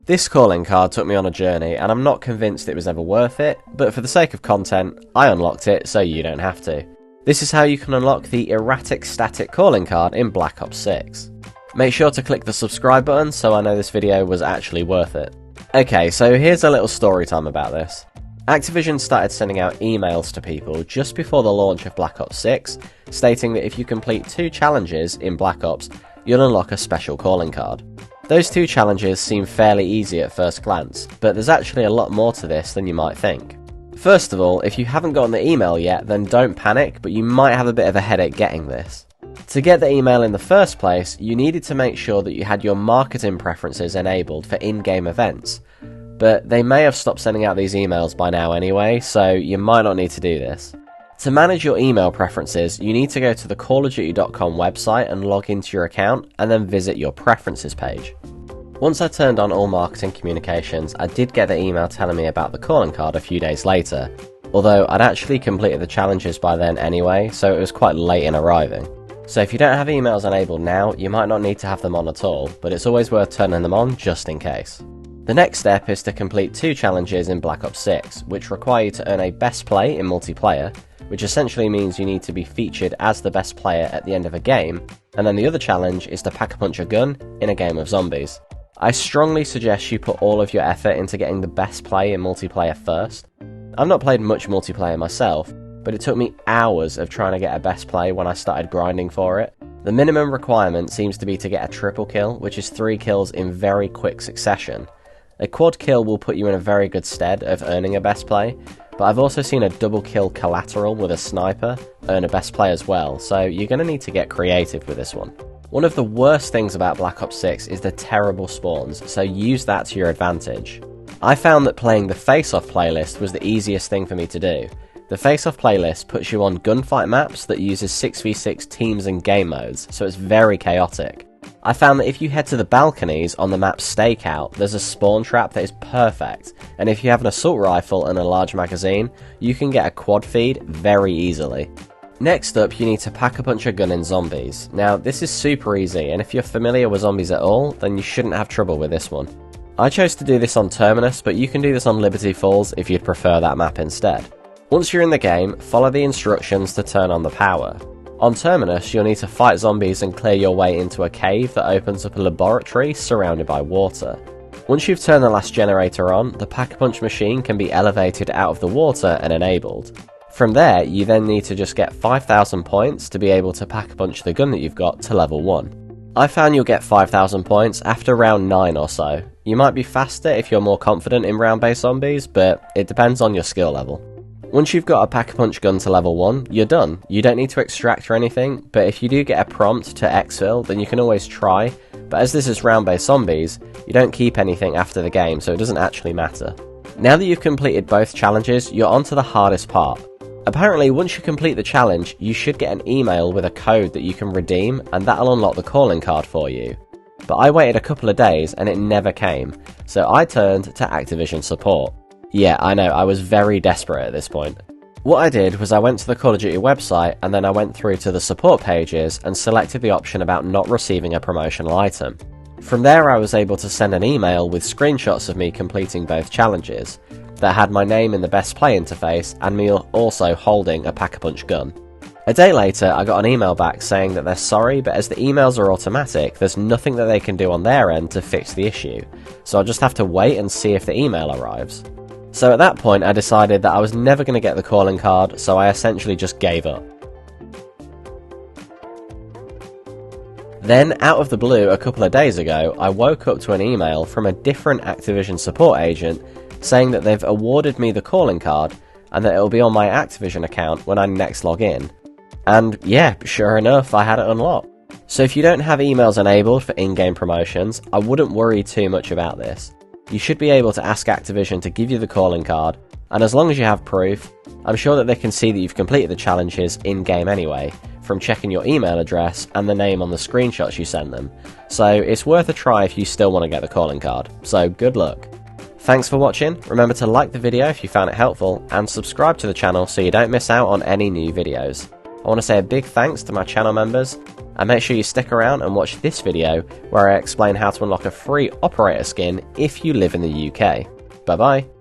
This calling card took me on a journey, and I'm not convinced it was ever worth it, but for the sake of content, I unlocked it so you don't have to. This is how you can unlock the Erratic Static calling card in Black Ops 6. Make sure to click the subscribe button so I know this video was actually worth it. Okay, so here's a little story time about this. Activision started sending out emails to people just before the launch of Black Ops 6, stating that if you complete 2 challenges in Black Ops, you'll unlock a special calling card. Those 2 challenges seem fairly easy at first glance, but there's actually a lot more to this than you might think. First of all, if you haven't gotten the email yet, then don't panic, but you might have a bit of a headache getting this. To get the email in the first place, you needed to make sure that you had your marketing preferences enabled for in-game events, but they may have stopped sending out these emails by now anyway, so you might not need to do this. To manage your email preferences, you need to go to the callofduty.com website and log into your account, and then visit your preferences page. Once I turned on all marketing communications, I did get the email telling me about the calling card a few days later, although I'd actually completed the challenges by then anyway, so it was quite late in arriving. So if you don't have emails enabled now, you might not need to have them on at all, but it's always worth turning them on just in case. The next step is to complete 2 challenges in Black Ops 6, which require you to earn a best play in multiplayer, which essentially means you need to be featured as the best player at the end of a game, and then the other challenge is to pack-a-punch a gun in a game of zombies. I strongly suggest you put all of your effort into getting the best play in multiplayer first. I've not played much multiplayer myself, but it took me hours of trying to get a best play when I started grinding for it. The minimum requirement seems to be to get a triple kill, which is 3 kills in very quick succession. A quad kill will put you in a very good stead of earning a best play, but I've also seen a double kill collateral with a sniper earn a best play as well, so you're going to need to get creative with this one. One of the worst things about Black Ops 6 is the terrible spawns, so use that to your advantage. I found that playing the face-off playlist was the easiest thing for me to do. The face-off playlist puts you on gunfight maps that uses 6v6 teams and game modes, so it's very chaotic. I found that if you head to the balconies on the map Stakeout, there's a spawn trap that is perfect, and if you have an assault rifle and a large magazine, you can get a quad feed very easily. Next up, you need to pack-a-punch a gun in zombies. Now, this is super easy, and if you're familiar with zombies at all, then you shouldn't have trouble with this one. I chose to do this on Terminus, but you can do this on Liberty Falls if you'd prefer that map instead. Once you're in the game, follow the instructions to turn on the power. On Terminus, you'll need to fight zombies and clear your way into a cave that opens up a laboratory surrounded by water. Once you've turned the last generator on, the pack-a-punch machine can be elevated out of the water and enabled. From there, you then need to just get 5,000 points to be able to pack-a-punch the gun that you've got to level 1. I found you'll get 5,000 points after round 9 or so. You might be faster if you're more confident in round-based zombies, but it depends on your skill level. Once you've got a pack-a-punch gun to level 1, you're done. You don't need to extract or anything, but if you do get a prompt to exfil, then you can always try, but as this is round-based zombies, you don't keep anything after the game, so it doesn't actually matter. Now that you've completed both challenges, you're on to the hardest part. Apparently, once you complete the challenge, you should get an email with a code that you can redeem, and that'll unlock the calling card for you. But I waited a couple of days, and it never came, so I turned to Activision support. Yeah, I know, I was very desperate at this point. What I did was I went to the Call of Duty website and then I went through to the support pages and selected the option about not receiving a promotional item. From there I was able to send an email with screenshots of me completing both challenges that had my name in the best play interface and me also holding a pack-a-punch gun. A day later I got an email back saying that they're sorry, but as the emails are automatic, there's nothing that they can do on their end to fix the issue, so I'll just have to wait and see if the email arrives. So at that point I decided that I was never going to get the calling card, so I essentially just gave up. Then, out of the blue a couple of days ago, I woke up to an email from a different Activision support agent saying that they've awarded me the calling card and that it'll be on my Activision account when I next log in. And yeah, sure enough, I had it unlocked. So if you don't have emails enabled for in-game promotions, I wouldn't worry too much about this. You should be able to ask Activision to give you the calling card, and as long as you have proof, I'm sure that they can see that you've completed the challenges in-game anyway, from checking your email address and the name on the screenshots you send them, so it's worth a try if you still want to get the calling card, so good luck. Thanks for watching, remember to like the video if you found it helpful, and subscribe to the channel so you don't miss out on any new videos. I want to say a big thanks to my channel members, And make sure you stick around and watch this video where I explain how to unlock a free operator skin if you live in the UK. Bye bye.